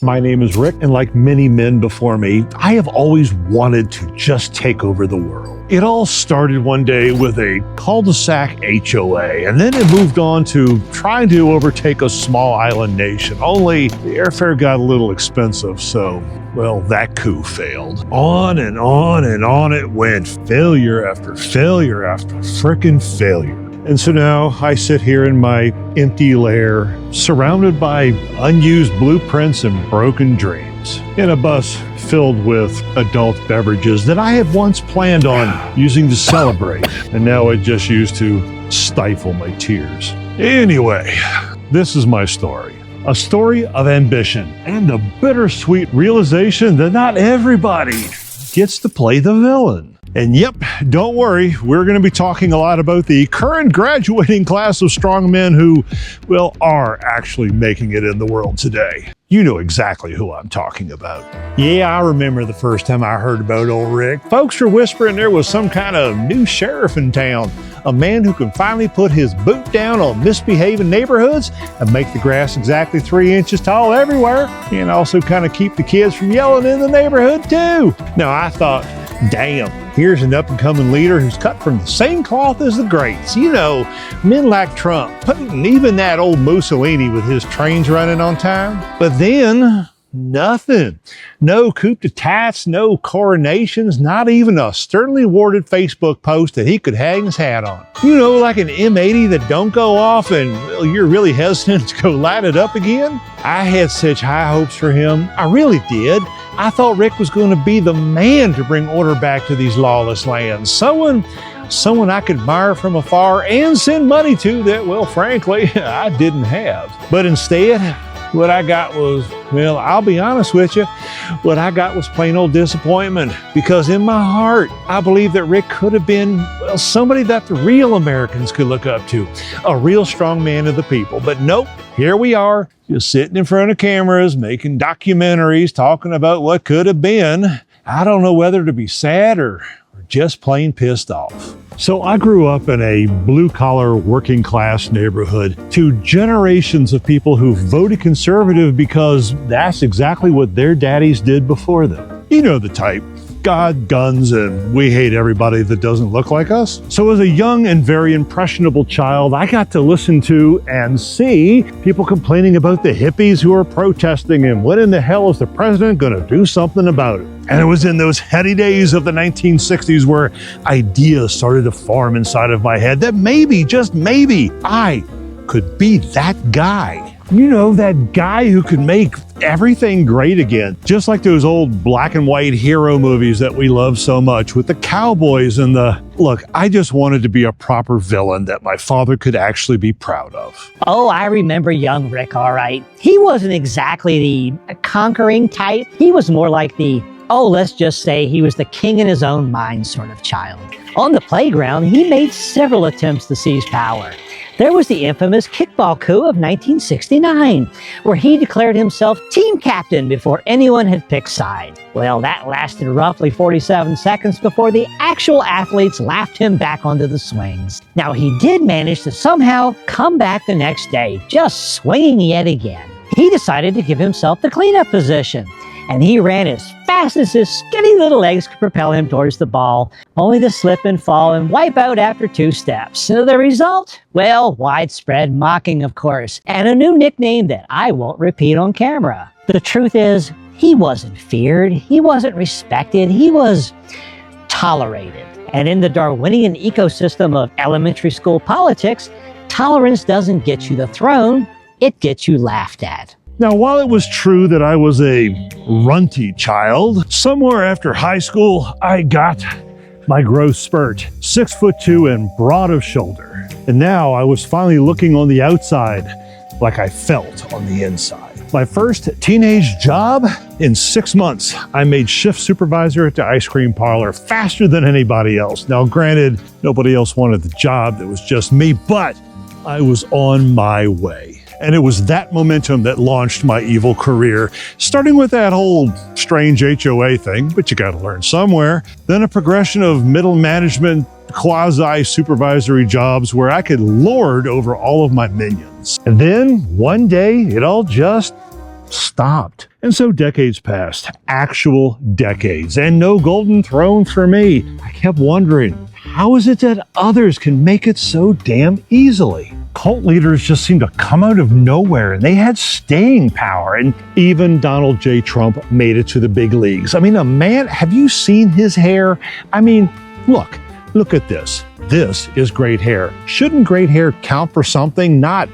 My name is Rick, and like many men before me, I have always wanted to just take over the world. It all started one day with a cul-de-sac HOA, and then it moved on to trying to overtake a small island nation. Only the airfare got a little expensive, so, well, that coup failed. On and on and on it went, failure after failure after frickin' failure. And so now I sit here in my empty lair, surrounded by unused blueprints and broken dreams, in a bus filled with adult beverages that I had once planned on using to celebrate, and now I just use to stifle my tears. Anyway, this is my story. A story of ambition and the bittersweet realization that not everybody gets to play the villain. And yep, don't worry, we're going to be talking a lot about the current graduating class of strong men who, well, are actually making it in the world today. You know exactly who I'm talking about. Yeah, I remember the first time I heard about old Rick. Folks were whispering there was some kind of new sheriff in town, a man who can finally put his boot down on misbehaving neighborhoods and make the grass exactly 3 inches tall everywhere, and also kind of keep the kids from yelling in the neighborhood too. Now I thought, damn, here's an up-and-coming leader who's cut from the same cloth as the greats. You know, men like Trump, and even that old Mussolini with his trains running on time. But then, nothing. No coup d'etats, no coronations, not even a sternly worded Facebook post that he could hang his hat on. You know, like an M80 that don't go off and well, you're really hesitant to go light it up again. I had such high hopes for him. I really did. I thought Rick was going to be the man to bring order back to these lawless lands. Someone I could admire from afar and send money to that, well, frankly, I didn't have. But instead, what I got was, well, I'll be honest with you, what I got was plain old disappointment. Because in my heart, I believe that Rick could have been, well, somebody that the real Americans could look up to. A real strong man of the people. But nope, here we are, just sitting in front of cameras, making documentaries, talking about what could have been. I don't know whether to be sad or just plain pissed off. So I grew up in a blue-collar, working-class neighborhood to generations of people who voted conservative because that's exactly what their daddies did before them. You know the type. God, guns, and we hate everybody that doesn't look like us. So as a young and very impressionable child, I got to listen to and see people complaining about the hippies who are protesting and when in the hell is the president going to do something about it? And it was in those heady days of the 1960s where ideas started to form inside of my head that maybe, just maybe, I could be that guy. You know, that guy who could make everything great again. Just like those old black and white hero movies that we love so much with the cowboys and the... Look, I just wanted to be a proper villain that my father could actually be proud of. Oh, I remember young Rick, all right. He wasn't exactly the conquering type. He was more like the, oh, let's just say he was the king in his own mind sort of child. On the playground, he made several attempts to seize power. There was the infamous kickball coup of 1969, where he declared himself team captain before anyone had picked sides. Well, that lasted roughly 47 seconds before the actual athletes laughed him back onto the swings. Now, he did manage to somehow come back the next day, just swinging yet again. He decided to give himself the cleanup position, and he ran as fast as his skinny little legs could propel him towards the ball, only to slip and fall and wipe out after 2 steps. So the result? Well, widespread mocking, of course, and a new nickname that I won't repeat on camera. The truth is, he wasn't feared, he wasn't respected, he was tolerated. And in the Darwinian ecosystem of elementary school politics, tolerance doesn't get you the throne, it gets you laughed at. Now, while it was true that I was a runty child, somewhere after high school, I got my growth spurt, 6'2" and broad of shoulder. And now I was finally looking on the outside like I felt on the inside. My first teenage job, in 6 months, I made shift supervisor at the ice cream parlor faster than anybody else. Now, granted, nobody else wanted the job, it was just me, but I was on my way. And it was that momentum that launched my evil career, starting with that whole strange HOA thing, but you got to learn somewhere. Then a progression of middle management, quasi-supervisory jobs where I could lord over all of my minions. And then one day it all just stopped. And so decades passed, actual decades, and no golden throne for me. I kept wondering, how is it that others can make it so damn easily? Cult leaders just seem to come out of nowhere, and they had staying power, and even Donald J. Trump made it to the big leagues. I mean, a man, have you seen his hair? I mean, look at this. This is great hair. Shouldn't great hair count for something, not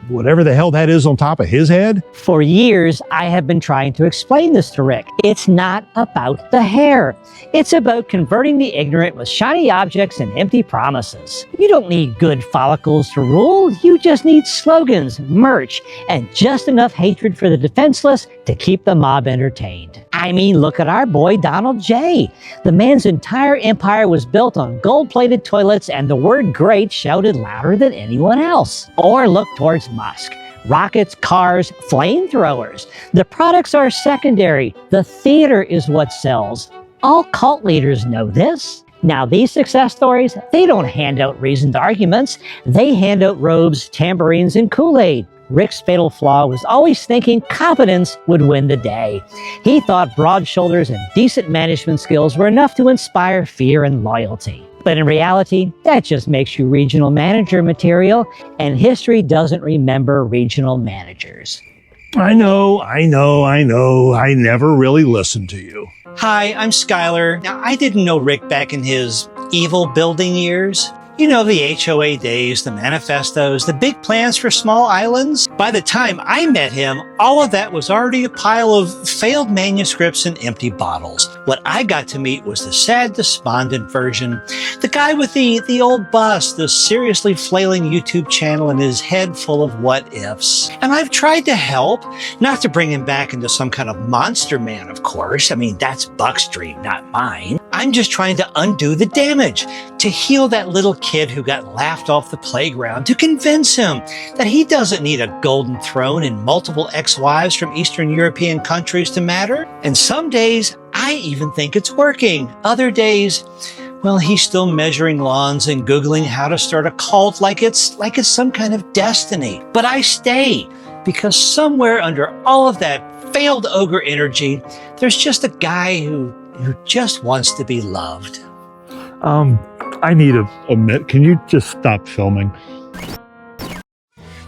whatever the hell that is on top of his head? For years, I have been trying to explain this to Rick. It's not about the hair. It's about converting the ignorant with shiny objects and empty promises. You don't need good follicles to rule. You just need slogans, merch, and just enough hatred for the defenseless to keep the mob entertained. I mean, look at our boy Donald J. The man's entire empire was built on gold-plated toilets, and the word great shouted louder than anyone else. Or look towards MUSK. Rockets, cars, flamethrowers. The products are secondary. The theater is what sells. All cult leaders know this. Now, these success stories, they don't hand out reasoned arguments. They hand out robes, tambourines, and Kool-Aid. Rick's fatal flaw was always thinking competence would win the day. He thought broad shoulders and decent management skills were enough to inspire fear and loyalty. But in reality, that just makes you regional manager material, and history doesn't remember regional managers. I know. I never really listened to you. Hi, I'm Skylar. Now, I didn't know Rick back in his evil building years. You know, the HOA days, the manifestos, the big plans for small islands. By the time I met him, all of that was already a pile of failed manuscripts and empty bottles. What I got to meet was the sad, despondent version. The guy with the old bust, the seriously flailing YouTube channel and his head full of what-ifs. And I've tried to help, not to bring him back into some kind of monster man, of course. I mean, that's Buck's dream, not mine. I'm just trying to undo the damage, to heal that little kid who got laughed off the playground, to convince him that he doesn't need a golden throne and multiple ex-wives from Eastern European countries to matter. And some days, I even think it's working. Other days, well, he's still measuring lawns and Googling how to start a cult like it's some kind of destiny. But I stay, because somewhere under all of that failed ogre energy, there's just a guy who just wants to be loved. I need a minute. Can you just stop filming?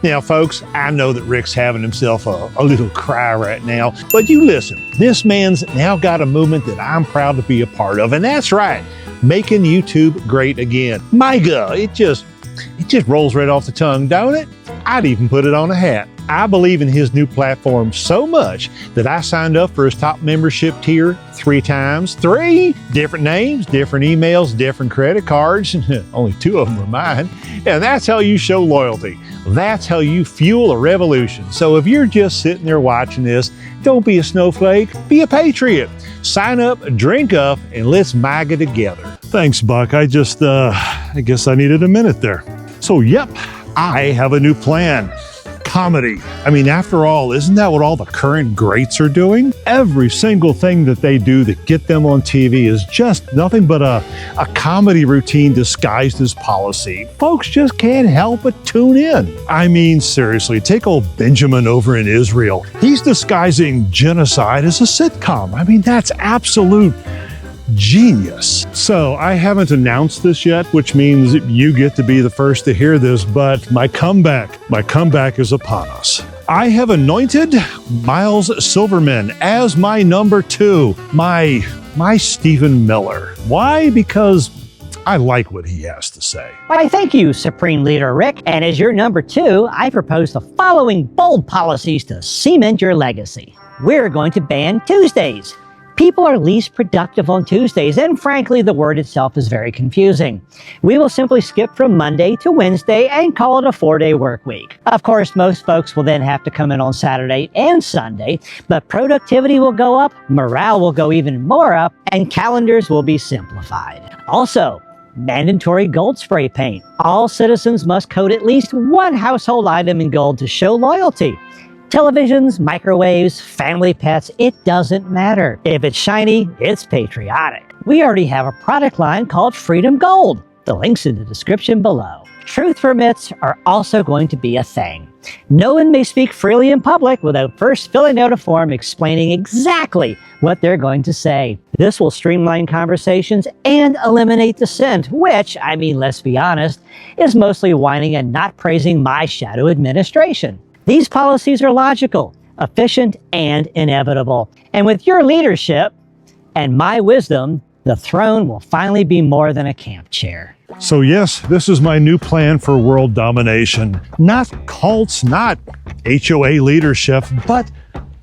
Now, folks, I know that Rick's having himself a little cry right now, but you listen, this man's now got a movement that I'm proud to be a part of, and that's right, making YouTube great again. MYGA, it just rolls right off the tongue, don't it? I'd even put it on a hat. I believe in his new platform so much that I signed up for his top membership tier 3 times. 3 different names, different emails, different credit cards. Only 2 of them are mine. And that's how you show loyalty. That's how you fuel a revolution. So if you're just sitting there watching this, don't be a snowflake, be a patriot. Sign up, drink up, and let's MYGA together. Thanks, Buck. I guess I needed a minute there. So, yep, I have a new plan. Comedy. I mean, after all, isn't that what all the current greats are doing? Every single thing that they do that get them on TV is just nothing but a comedy routine disguised as policy. Folks just can't help but tune in. I mean, seriously, take old Benjamin over in Israel. He's disguising genocide as a sitcom. I mean, that's absolute genius. So I haven't announced this yet, which means you get to be the first to hear this, but my comeback is upon us. I have anointed Miles Silverman as my number 2, my Stephen Miller. Why? Because I like what he has to say. Why, thank you, Supreme Leader Rick. And as your number 2, I propose the following bold policies to cement your legacy. We're going to ban Tuesdays. People are least productive on Tuesdays, and frankly, the word itself is very confusing. We will simply skip from Monday to Wednesday and call it a 4-day work week. Of course, most folks will then have to come in on Saturday and Sunday, but productivity will go up, morale will go even more up, and calendars will be simplified. Also, mandatory gold spray paint. All citizens must coat at least one household item in gold to show loyalty. Televisions, microwaves, family pets, it doesn't matter. If it's shiny, it's patriotic. We already have a product line called Freedom Gold. The link's in the description below. Truth permits are also going to be a thing. No one may speak freely in public without first filling out a form explaining exactly what they're going to say. This will streamline conversations and eliminate dissent, which, I mean, let's be honest, is mostly whining and not praising my shadow administration. These policies are logical, efficient, and inevitable. And with your leadership and my wisdom, the throne will finally be more than a camp chair. So yes, this is my new plan for world domination. Not cults, not HOA leadership, but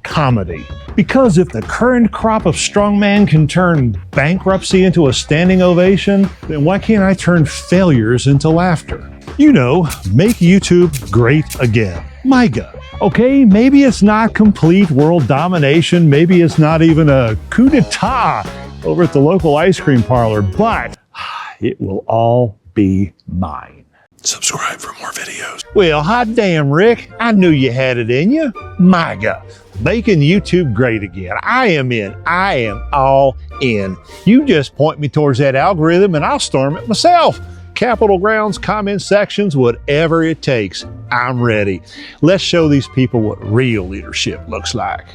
comedy. Because if the current crop of strongmen can turn bankruptcy into a standing ovation, then why can't I turn failures into laughter? You know, make YouTube great again. MYGA. Okay, maybe it's not complete world domination, maybe it's not even a coup d'etat over at the local ice cream parlor, but it will all be mine. Subscribe for more videos. Well, hot damn, Rick. I knew you had it in you. MYGA. Making YouTube great again. I am in. I am all in. You just point me towards that algorithm and I'll storm it myself. Capitol grounds, comment sections, whatever it takes. I'm ready. Let's show these people what real leadership looks like.